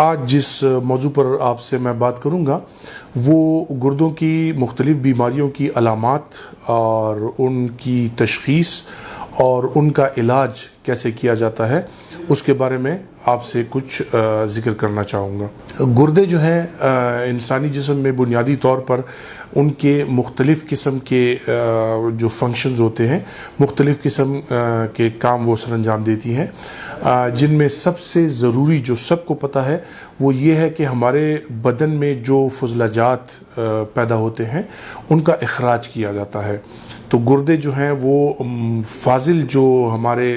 आज जिस मौजू पर आपसे मैं बात करूंगा वो गुर्दों की मुख्तलिफ़ बीमारियों की अलामात और उनकी तशख़ीस और उनका इलाज कैसे किया जाता है उसके बारे में आपसे कुछ ज़िक्र करना चाहूँगा। गुर्दे जो हैं इंसानी जिस्म में बुनियादी तौर पर उनके मुख्तलिफ़ किस्म के जो फंक्शंस होते हैं, मुख्तलिफ़ किस्म के काम वो सरअंजाम देती हैं, जिनमें सबसे ज़रूरी जो सबको पता है वो ये है कि हमारे बदन में जो फजलाजात पैदा होते हैं उनका इखराज किया जाता है। तो गुर्दे जो हैं वो फाजिल जो हमारे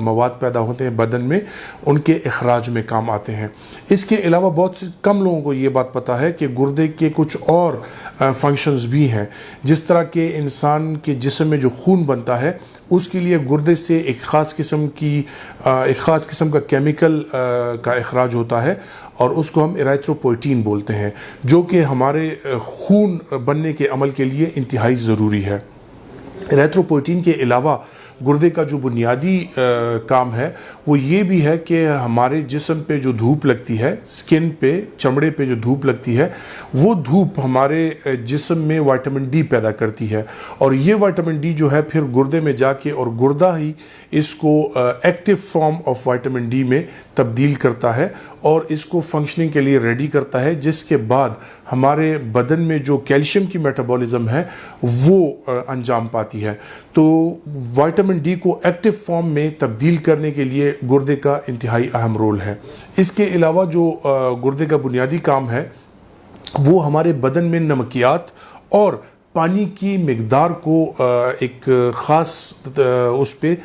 मवाद पैदा होते हैं बदन में उनके इखराज में काम आते हैं। इसके अलावा बहुत से कम लोगों को ये बात पता है कि गुर्दे के कुछ और फंक्शंस भी हैं। जिस तरह के इंसान के जिस्म में जो खून बनता है उसके लिए गुर्दे से एक ख़ास किस्म का केमिकल का इखराज होता है और उसको हम इरेथ्रोपोइटीन बोलते हैं, जो कि हमारे खून बनने के अमल के लिए इंतहाई ज़रूरी है। इरेथ्रोपोइटीन के अलावा गुर्दे का जो बुनियादी काम है वो ये भी है कि हमारे जिस्म पे जो धूप लगती है, स्किन पे, चमड़े पे जो धूप लगती है, वो धूप हमारे जिस्म में विटामिन डी पैदा करती है और ये विटामिन डी जो है फिर गुर्दे में जाके और गुर्दा ही इसको active form of vitamin D में तब्दील करता है और इसको फंक्शनिंग के लिए रेडी करता है, जिसके बाद हमारे बदन में जो कैल्शियम की मेटाबॉलिज्म है वो अंजाम पाती है। तो विटामिन डी को एक्टिव फॉर्म में तब्दील करने के लिए गुर्दे का इंतहाई अहम रोल है। इसके अलावा जो गुर्दे का बुनियादी काम है वो हमारे बदन में नमकियात और पानी की मिकदार को एक ख़ास उस पे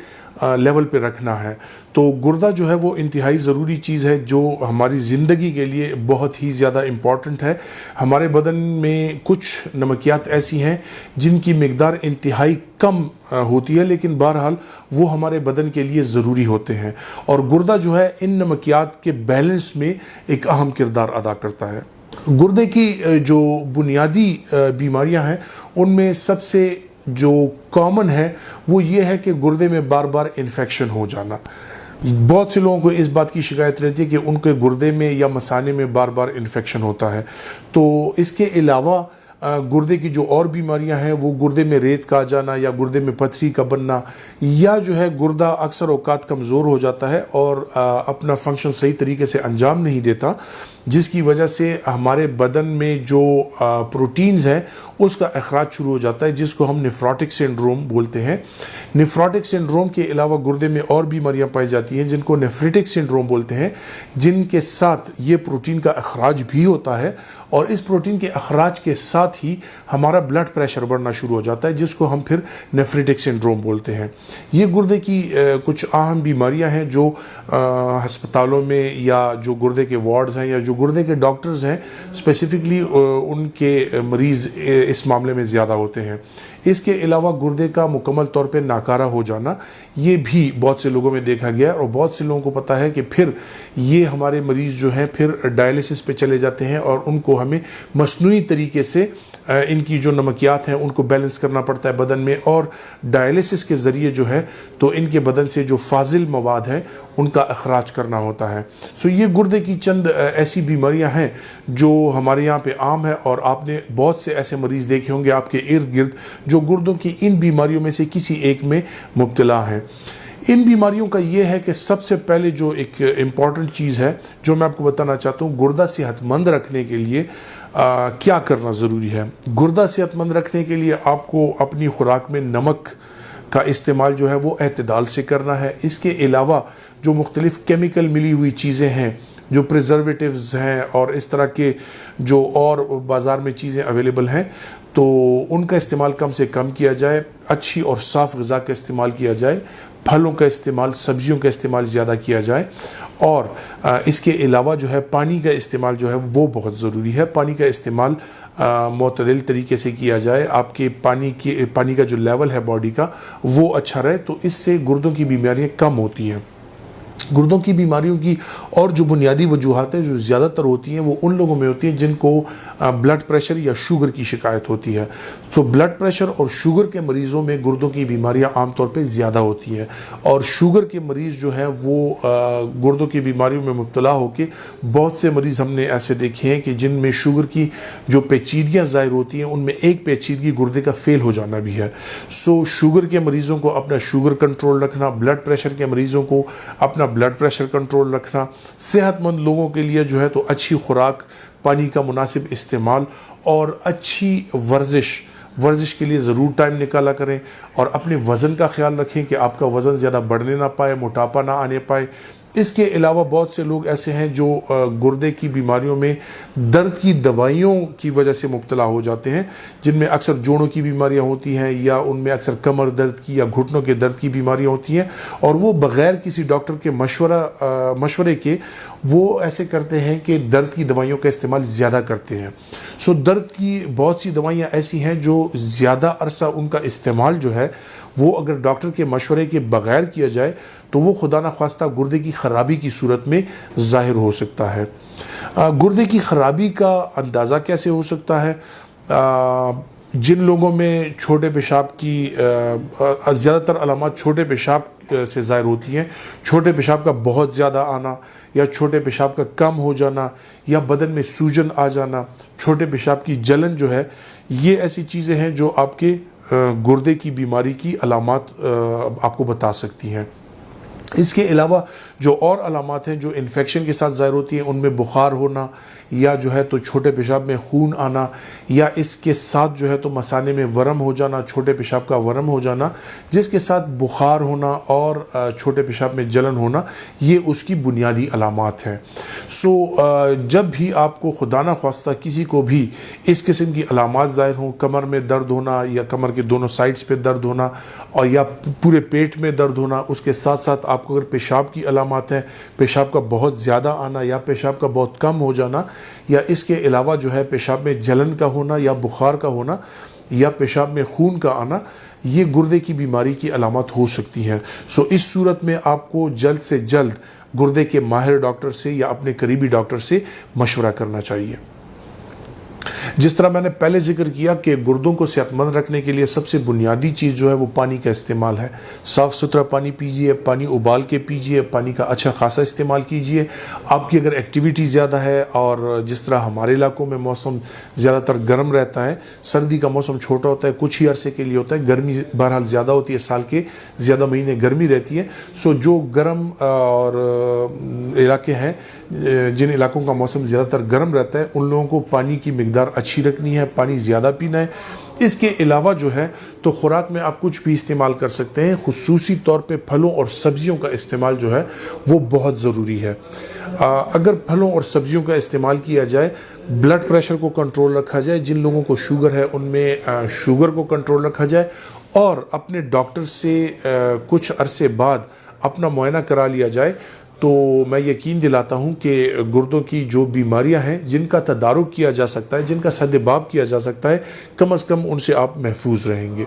लेवल पे रखना है। तो गुर्दा जो है वो इंतहाई ज़रूरी चीज़ है जो हमारी ज़िंदगी के लिए बहुत ही ज़्यादा इम्पॉर्टेंट है। हमारे बदन में कुछ नमकियात ऐसी हैं जिनकी मिकदार इंतहाई कम होती है, लेकिन बहरहाल वो हमारे बदन के लिए ज़रूरी होते हैं और गुर्दा जो है इन नमकियात के बैलेंस में एक अहम किरदार अदा करता है। गुर्दे की जो बुनियादी बीमारियां हैं उनमें सबसे जो कॉमन है वो ये है कि गुर्दे में बार बार इन्फेक्शन हो जाना। बहुत से लोगों को इस बात की शिकायत रहती है कि उनके गुर्दे में या मसाने में बार बार इन्फेक्शन होता है। तो इसके अलावा गुर्दे की जो और बीमारियां हैं वो गुर्दे में रेत का आ जाना या गुर्दे में पथरी का बनना, या जो है गुर्दा अक्सर औकात कमज़ोर हो जाता है और अपना फंक्शन सही तरीके से अंजाम नहीं देता, जिसकी वजह से हमारे बदन में जो प्रोटीन्स हैं उसका अखराज शुरू हो जाता है, जिसको हम नेफ्रोटिक सिंड्रोम बोलते हैं। नेफ्रोटिक सिंड्रोम के अलावा गुर्दे में और बीमारियां पाई जाती हैं जिनको नेफ्रिटिक सिंड्रोम बोलते हैं, जिनके साथ ये प्रोटीन का अखराज भी होता है और इस प्रोटीन के अखराज के साथ ही हमारा ब्लड प्रेशर बढ़ना शुरू हो जाता है, जिसको हम फिर नेफ्रिटिक सिंड्रोम बोलते हैं। ये गुर्दे की कुछ अहम बीमारियां हैं जो अस्पतालों में या जो गुर्दे के वार्ड्स हैं या जो गुर्दे के डॉक्टर्स हैं स्पेसिफिकली उनके मरीज़ इस मामले में ज़्यादा होते हैं। इसके अलावा गुर्दे का मुकम्मल तौर पे नाकारा हो जाना ये भी बहुत से लोगों में देखा गया है और बहुत से लोगों को पता है कि फिर ये हमारे मरीज़ जो हैं फिर डायलिसिस पे चले जाते हैं और उनको हमें मसनूई तरीके से इनकी जो नमकियात हैं उनको बैलेंस करना पड़ता है बदन में, और डायलिसिस के ज़रिए जो है तो इनके बदन से जो फाजिल मवाद हैं उनका अखराज करना होता है। सो ये गुर्दे की चंद ऐसी बीमारियां हैं जो हमारे यहाँ पे आम है और आपने बहुत से ऐसे मरीज़ देखे होंगे आपके इर्द गिर्द जो गुर्दों की इन बीमारियों में से किसी एक में मुब्तला हैं। इन बीमारियों का ये है कि सबसे पहले जो एक इम्पॉर्टेंट चीज़ है जो मैं आपको बताना चाहता हूँ, गुर्दा सेहतमंद रखने के लिए क्या करना ज़रूरी है। गुर्दा सेहतमंद रखने के लिए आपको अपनी खुराक में नमक का इस्तेमाल जो है वो एतदाल से करना है। इसके अलावा जो मुख्तलिफ़ केमिकल मिली हुई चीज़ें हैं, जो प्रिजर्वेटिव्स हैं और इस तरह के जो और बाज़ार में चीज़ें अवेलेबल हैं, तो उनका इस्तेमाल कम से कम किया जाए। अच्छी और साफ़ ग़िज़ा का इस्तेमाल किया जाए, फलों का इस्तेमाल, सब्जियों का इस्तेमाल ज़्यादा किया जाए और इसके अलावा जो है पानी का इस्तेमाल जो है वो बहुत ज़रूरी है। पानी का इस्तेमाल मुतदल तरीके से किया जाए, आपके पानी का जो लेवल है बॉडी का वो अच्छा रहे, तो इससे गुर्दों की बीमारियाँ कम होती हैं। गुर्दों की बीमारियों की और जो बुनियादी वजूहात हैं जो ज़्यादातर होती हैं वो उन लोगों में होती हैं जिनको ब्लड प्रेशर या शुगर की शिकायत होती है। तो ब्लड प्रेशर और शुगर के मरीज़ों में गुर्दों की बीमारियां आमतौर पे ज़्यादा होती हैं, और शुगर के मरीज़ जो हैं वो गुर्दों की बीमारियों में मुब्तला होकर, बहुत से मरीज़ हमने ऐसे देखे हैं कि जिनमें शुगर की जो पेचीदगियाँ ज़ाहिर होती हैं उनमें एक पेचीदगी गुर्दे का फेल हो जाना भी है। सो शुगर के मरीज़ों को अपना शुगर कंट्रोल रखना, ब्लड प्रेशर के मरीज़ों को अपना ब्लड प्रेशर कंट्रोल रखना, सेहतमंद लोगों के लिए जो है तो अच्छी खुराक, पानी का मुनासिब इस्तेमाल और अच्छी वर्जिश के लिए ज़रूर टाइम निकाला करें, और अपने वज़न का ख्याल रखें कि आपका वज़न ज़्यादा बढ़ने ना पाए, मोटापा ना आने पाए। इसके अलावा बहुत से लोग ऐसे हैं जो गुर्दे की बीमारियों में दर्द की दवाइयों की वजह से मुब्तला हो जाते हैं, जिनमें अक्सर जोड़ों की बीमारियां होती हैं या उनमें अक्सर कमर दर्द की या घुटनों के दर्द की बीमारियां होती हैं, और वो बग़ैर किसी डॉक्टर के मशवरे के वो ऐसे करते हैं कि दर्द की दवाइयों का इस्तेमाल ज़्यादा करते हैं। सो दर्द की बहुत सी दवाइयाँ ऐसी हैं जो ज़्यादा अरसा उनका इस्तेमाल जो है वो अगर डॉक्टर के मशवरे के बग़ैर किया जाए तो वो खुदा न ख्वास्ता गुर्दे की ख़राबी की सूरत में ज़ाहिर हो सकता है। गुर्दे की ख़राबी का अंदाज़ा कैसे हो सकता है? जिन लोगों में छोटे पेशाब की ज़्यादातर अलामत छोटे पेशाब से ज़ाहिर होती हैं, छोटे पेशाब का बहुत ज़्यादा आना या छोटे पेशाब का कम हो जाना या बदन में सूजन आ जाना, छोटे पेशाब की जलन जो है, ये ऐसी चीज़ें हैं जो आपके गुर्दे की बीमारी की अलामत आपको बता सकती हैं। इसके अलावा जो और अलामत हैं जो इन्फेक्शन के साथ ज़ाहिर होती हैं, उनमें बुखार होना या जो है तो छोटे पेशाब में खून आना, या इसके साथ जो है तो मसाने में वर्म हो जाना, छोटे पेशाब का वर्म हो जाना, जिसके साथ बुखार होना और छोटे पेशाब में जलन होना, ये उसकी बुनियादी अलामत हैं। सो जब भी आपको खुदा न ख्वास्ता किसी को भी इस किस्म की अलामत ज़ाहिर हों, कमर में दर्द होना या कमर के दोनों साइड्स पे दर्द होना और या पूरे पेट में दर्द होना, उसके साथ साथ आपको अगर पेशाब की अलामत है, पेशाब का बहुत ज़्यादा आना या पेशाब का बहुत कम हो जाना, या इसके अलावा जो है पेशाब में जलन का होना या बुखार का होना या पेशाब में खून का आना, ये गुर्दे की बीमारी की अलामत हो सकती हैं। सो इस सूरत में आपको जल्द से जल्द गुर्दे के माहिर डॉक्टर से या अपने करीबी डॉक्टर से मशवरा करना चाहिए। जिस तरह मैंने पहले जिक्र किया कि गुर्दों को सेहतमंद रखने के लिए सबसे बुनियादी चीज़ जो है वो पानी का इस्तेमाल है। साफ़ सुथरा पानी पीजिए, पानी उबाल के पीजिए, पानी का अच्छा खासा इस्तेमाल कीजिए। आपकी अगर एक्टिविटी ज़्यादा है और जिस तरह हमारे इलाकों में मौसम ज़्यादातर गर्म रहता है, सर्दी का मौसम छोटा होता है, कुछ ही अरसे के लिए होता है, गर्मी बहरहाल ज़्यादा होती है, साल के ज़्यादा महीने गर्मी रहती है। सो जो गर्म और इलाके हैं, जिन इलाकों का मौसम ज़्यादातर गर्म रहता है, उन लोगों को पानी की मिकदार अच्छी रखनी है, पानी ज़्यादा पीना है। इसके अलावा जो है तो ख़ुराक में आप कुछ भी इस्तेमाल कर सकते हैं, खुसूसी तौर पे फलों और सब्ज़ियों का इस्तेमाल जो है वो बहुत ज़रूरी है। अगर फलों और सब्ज़ियों का इस्तेमाल किया जाए, ब्लड प्रेशर को कंट्रोल रखा जाए, जिन लोगों को शुगर है उनमें शुगर को कंट्रोल रखा जाए, और अपने डॉक्टर से कुछ अरसे बाद अपना मुआयना करा लिया जाए, तो मैं यकीन दिलाता हूँ कि गुर्दों की जो बीमारियाँ हैं जिनका तदारुक किया जा सकता है, जिनका सद्देबाब किया जा सकता है, कम अज़ कम उनसे आप महफूज रहेंगे।